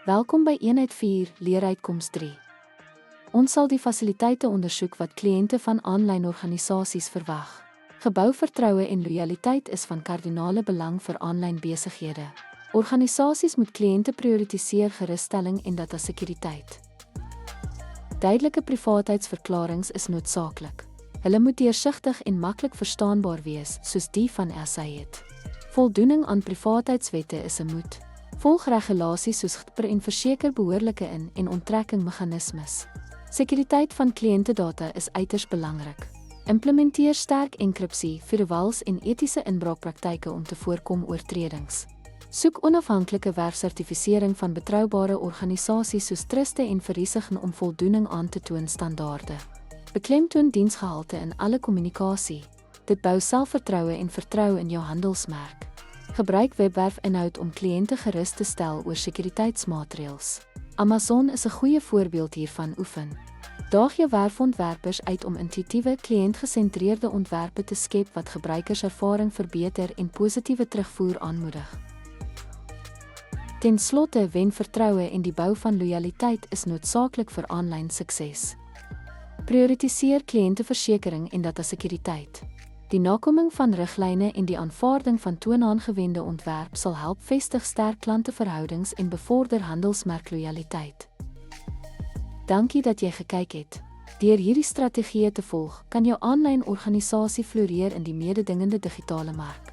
Welkom by Eenheid 4, Leeruitkoms 3. Ons sal die fasiliteite ondersoek wat kliënte van aanlyn organisasies verwag. Gebou vertroue en lojaliteit is van kardinale belang vir aanlyn besighede. Organisasies moet kliënte prioritiseer gerusstelling en datasekuriteit. Duidelike privaatheidsverklarings is noodsaaklik. Hulle moet deursigtig en maklik verstaanbaar wees, soos die van SAID. Voldoening aan privaatheidswette is 'n moet. Volg regulasies soos GDPR en verseker behoorlike in- en onttrekking meganismes. Sekuriteit van kliëntedata is uiters belangrik. Implementeer sterk enkripsie, firewalls en etiese inbraakpraktyke om te voorkom oortredings. Soek onafhanklike werfsertifisering van betroubare organisasies soos truste en verriesiging om voldoening aan te toon standaarde. Beklemtoon diensgehalte in alle kommunikasie. Dit bou selfvertroue en vertroue in jou handelsmerk. Gebruik webwerfinhoud om kliënte gerus te stel oor sekuriteitsmaatreëls. Amazon is 'n goeie voorbeeld hiervan oefen. Daag jou werfontwerpers uit om intuïtiewe, kliëntgesentreerde ontwerpe te skep wat gebruikerservaring verbeter en positiewe terugvoer aanmoedig. Ten slotte, wen vertroue en die bou van lojaliteit is noodsaaklik vir aanlyn sukses. Prioritiseer kliënteversekering en datasekuriteit. Die nakoming van riglyne en die aanvaarding van toonaangewende ontwerp sal help vestig sterk klanteverhoudings en bevorder handelsmerklojaliteit. Dankie dat jy gekyk het. Deur hierdie strategieë te volg, kan jou aanlyn organisasie floreer in die mededingende digitale mark.